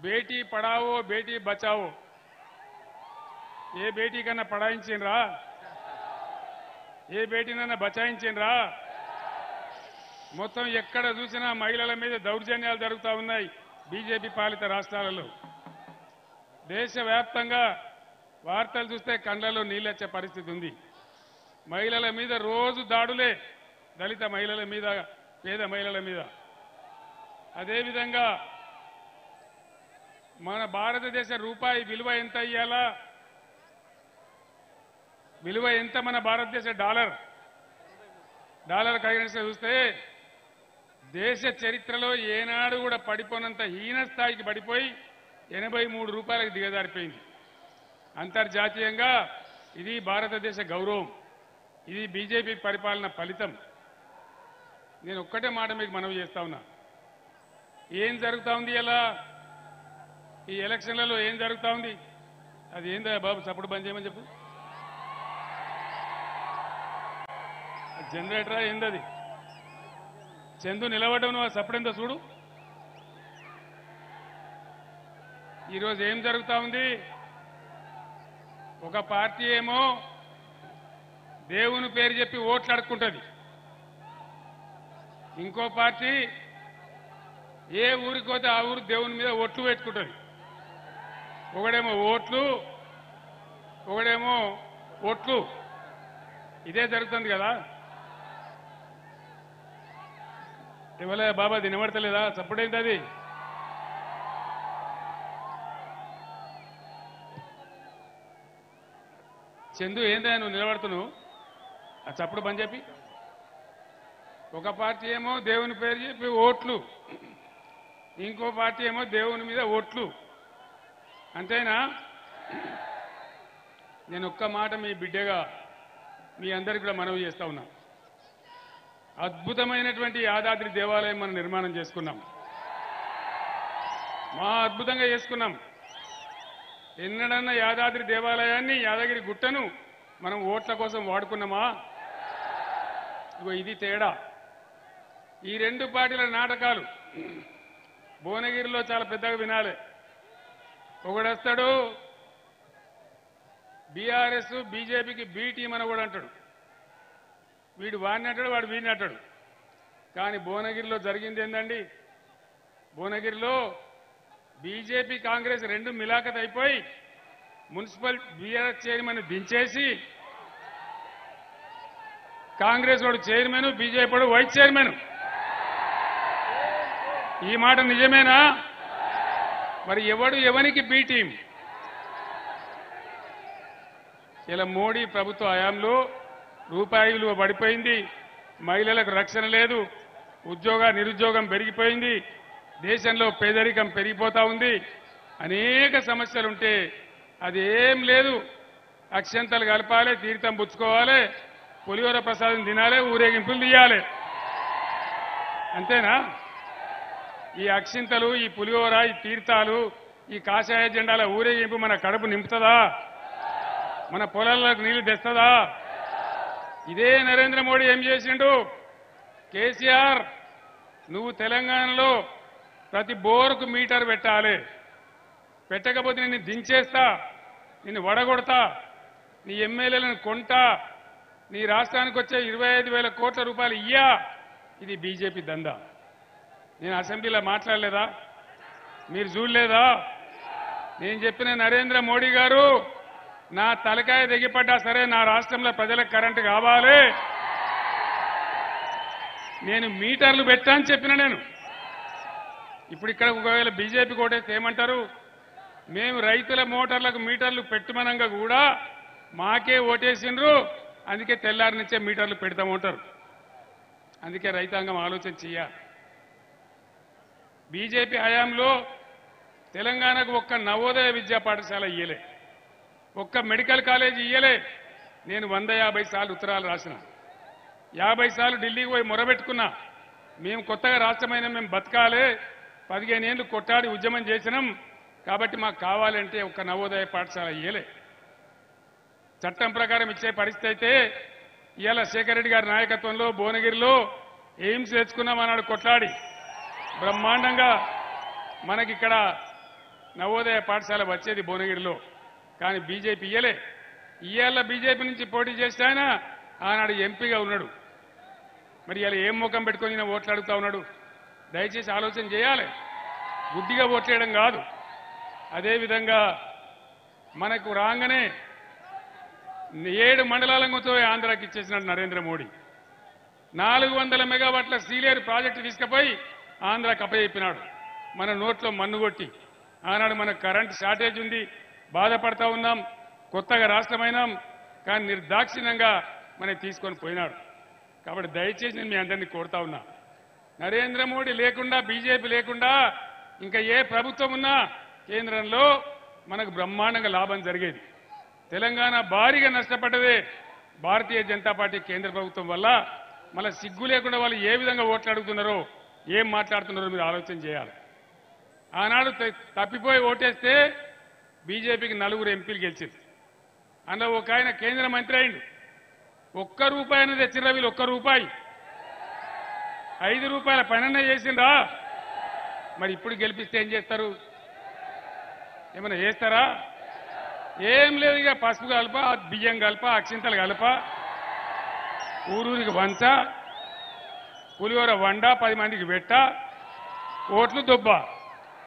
బేటీ పడావో బేటీ బచావో ఏ బేటీ కన్నా పడాయించిండ్రా ఏ బేటీనన్నా బచాయించిండ్రా మొత్తం ఎక్కడ చూసినా మహిళల మీద దౌర్జన్యాలు జరుగుతూ ఉన్నాయి బీజేపీ పాలిత రాష్ట్రాలలో దేశవ్యాప్తంగా వార్తలు చూస్తే కళ్ళలో నీళ్ళొచ్చే పరిస్థితి ఉంది మహిళల మీద రోజు దాడులే దళిత మహిళల మీద పేద మహిళల మీద అదేవిధంగా మన భారతదేశ రూపాయి విలువ ఎంత ఇయ్యాలా విలువ ఎంత మన భారతదేశ డాలర్ కరెన్సీ చూస్తే దేశ చరిత్రలో ఏనాడు కూడా పడిపోనంత హీన స్థాయికి పడిపోయి 83 రూపాయలకు దిగజారిపోయింది అంతర్జాతీయంగా ఇది భారతదేశ గౌరవం ఇది బీజేపీ పరిపాలన ఫలితం నేను ఒక్కటే మాట మీకు మనవి చేస్తా ఉన్నా ఏం జరుగుతా ఉంది ఇలా ఈ ఎలక్షన్లలో ఏం జరుగుతా ఉంది అది ఏందా బాబు చప్పుడు బంద్ చేయమని చెప్పు జనరేటరా ఏందది చందు నిలబడ్డం నువ్వు చప్పుడేందో చూడు ఈరోజు ఏం జరుగుతా ఉంది ఒక పార్టీ ఏమో దేవుని పేరు చెప్పి ఓట్లు అడుక్కుంటుంది ఇంకో పార్టీ ఏ ఊరికి పోతే ఆ ఊరు దేవుని మీద ఒట్లు పెట్టుకుంటుంది ఒకడేమో ఓట్లు ఒకడేమో ఒట్లు ఇదే జరుగుతుంది కదా ఇవ్వలే బాబా వినబడతలేదా చప్పుడైంది అది చందు ఏందా నువ్వు నిలబడుతున్నావు ఆ చప్పుడు బంద్ చెప్పి ఒక పార్టీ ఏమో దేవుని పేరు చెప్పి ఓట్లు ఇంకో పార్టీ ఏమో దేవుని మీద ఓట్లు అంతేనా నేను ఒక్క మాట మీ బిడ్డగా మీ అందరికీ కూడా మనవి చేస్తా ఉన్నా అద్భుతమైనటువంటి యాదాద్రి దేవాలయం మనం నిర్మాణం చేసుకున్నాం మా అద్భుతంగా చేసుకున్నాం ఎన్నడన్నా యాదాద్రి దేవాలయాన్ని యాదగిరి గుట్టను మనం ఓట్ల కోసం వాడుకున్నామా ఇగో ఇది తేడా ఈ రెండు పార్టీల నాటకాలు భువనగిరిలో చాలా పెద్దగా వినాలి ఒకడొస్తాడు బీఆర్ఎస్ బీజేపీకి బి టీం అని కూడా అంటాడు వీడు వాడిని అంటాడు వాడు వీడిని అంటాడు కానీ భువనగిరిలో జరిగింది ఏందండి భువనగిరిలో బీజేపీ కాంగ్రెస్ రెండు మిలాఖత్ అయిపోయి మున్సిపల్ బీఆర్ఎస్ చైర్మన్ దించేసి కాంగ్రెస్ వాడు చైర్మన్ బీజేపీ వాడు వైస్ చైర్మన్ ఈ మాట నిజమేనా మరి ఎవడు ఎవనికి బి టీం ఇలా మోడీ ప్రభుత్వ హయాంలో రూపాయి విలువ పడిపోయింది మహిళలకు రక్షణ లేదు నిరుద్యోగం పెరిగిపోయింది దేశంలో పేదరికం పెరిగిపోతా ఉంది అనేక సమస్యలుంటే అది ఏం లేదు అక్షంతలు కలపాలి తీర్థం పుచ్చుకోవాలి పులిహోర ప్రసాదం తినాలి ఊరేగింపులు తీయాలి అంతేనా ఈ అక్షింతలు ఈ పులిహోర ఈ తీర్థాలు ఈ కాషాయ జెండాల ఊరేగింపు మన కడుపు నింపుతుందా మన పొలాలకు నీళ్లు తెస్తుందా ఇదే నరేంద్ర మోడీ ఏం చేసిండు కేసీఆర్ నువ్వు తెలంగాణలో ప్రతి బోరుకు మీటర్ పెట్టాలి పెట్టకపోతే నిన్ను దించేస్తా నిన్ను వడగొడతా నీ ఎమ్మెల్యేలను కొంటా నీ రాష్ట్రానికి వచ్చే 25,000 కోట్ల రూపాయలు ఇయ్యా ఇది బీజేపీ దందా నేను అసెంబ్లీలో మాట్లాడలేదా మీరు చూడలేదా నేను చెప్పిన నరేంద్ర మోడీ గారు నా తలకాయ దిగిపడ్డా సరే నా రాష్ట్రంలో ప్రజలకు కరెంటు కావాలి నేను మీటర్లు పెట్టాను చెప్పిన నేను ఇప్పుడు ఇక్కడ ఒకవేళ బీజేపీ కోటేస్తే ఏమంటారు మేము రైతుల మోటార్లకు మీటర్లు పెట్టమనంగా కూడా మాకే ఓటేసిండ్రు అందుకే తెల్లారి నుంచే మీటర్లు పెడతామంటారు అందుకే రైతాంగం ఆలోచన చెయ్యాలి బీజేపీ హయాంలో తెలంగాణకు ఒక్క నవోదయ విద్యా పాఠశాల ఇయ్యలే ఒక్క మెడికల్ కాలేజీ ఇయ్యలే నేను 150 సార్లు ఉత్తరాలు రాసిన 50 సార్లు ఢిల్లీకి పోయి మొరబెట్టుకున్నా మేము కొత్తగా రాష్ట్రమైన మేము బతకాలే 15 ఏళ్ళు కొట్టాడి ఉద్యమం చేసినాం కాబట్టి మాకు కావాలంటే ఒక్క నవోదయ పాఠశాల ఇయ్యలే చట్టం ప్రకారం ఇచ్చే పరిస్థితి అయితే ఇవాళ శేఖర్ రెడ్డి గారి నాయకత్వంలో భువనగిరిలో ఎయిమ్స్ తెచ్చుకున్నాం అన్నాడు కొట్లాడి బ్రహ్మాండంగా మనకిక్కడ నవోదయ పాఠశాల వచ్చేది భువనగిరిలో. కానీ బీజేపీ ఇయ్యలే. ఇయ్యాల బీజేపీ నుంచి పోటీ చేస్తే ఆయన ఆనాడు ఎంపీగా ఉన్నాడు. మరి ఇలా ఏం ముఖం పెట్టుకొని ఈయన ఓట్లు అడుగుతా ఉన్నాడు? దయచేసి ఆలోచన చేయాలి. గుడ్డిగా ఓట్లేయడం కాదు. అదేవిధంగా మనకు రాగానే 7 మండలాలతో ఆంధ్రాకి ఇచ్చేసినాడు నరేంద్ర మోడీ. 400 మెగావాట్ల సీలేరు ప్రాజెక్టు తీసుకుపోయి ఆంధ్రాకి అప్పచెప్పినాడు. మన నోట్లో మన్ను కొట్టి. ఆనాడు మనకు కరెంట్ షార్టేజ్ ఉంది, బాధపడతా ఉన్నాం, కొత్తగా రాష్ట్రమైనాం. కానీ నిర్దాక్షిణ్యంగా మనకి తీసుకొని పోయినాడు. కాబట్టి దయచేసి నేను మీ అందరినీ కోరుతా ఉన్నా, నరేంద్ర మోడీ లేకుండా, బీజేపీ లేకుండా ఇంకా ఏ ప్రభుత్వం ఉన్నా కేంద్రంలో మనకు బ్రహ్మాండంగా లాభం జరిగేది. తెలంగాణ భారీగా నష్టపడ్డదే భారతీయ జనతా పార్టీ కేంద్ర ప్రభుత్వం వల్ల. మళ్ళీ సిగ్గు లేకుండా వాళ్ళు ఏ విధంగా ఓట్లు అడుగుతున్నారో, ఏం మాట్లాడుతున్నారో మీరు ఆలోచన చేయాలి. ఆనాడు తప్పిపోయి ఓటేస్తే బీజేపీకి 4 ఎంపీలు గెలిచింది. అందులో ఒక ఆయన కేంద్ర మంత్రి అయిండు. ₹1 అనేది తెచ్చిర్రా వీళ్ళు? ₹1 ₹5 పైన చేసిండ్రా? మరి ఇప్పుడు గెలిపిస్తే ఏం చేస్తారు? ఏమైనా చేస్తారా? ఏం లేదు. ఇక పసుపు కలప, బియ్యం కలప, అక్షింతలు కలప, ఊరూరికి వంచ, పులిహోర వండ, 10 మందికి పెట్ట, ఓట్లు దొబ్బ.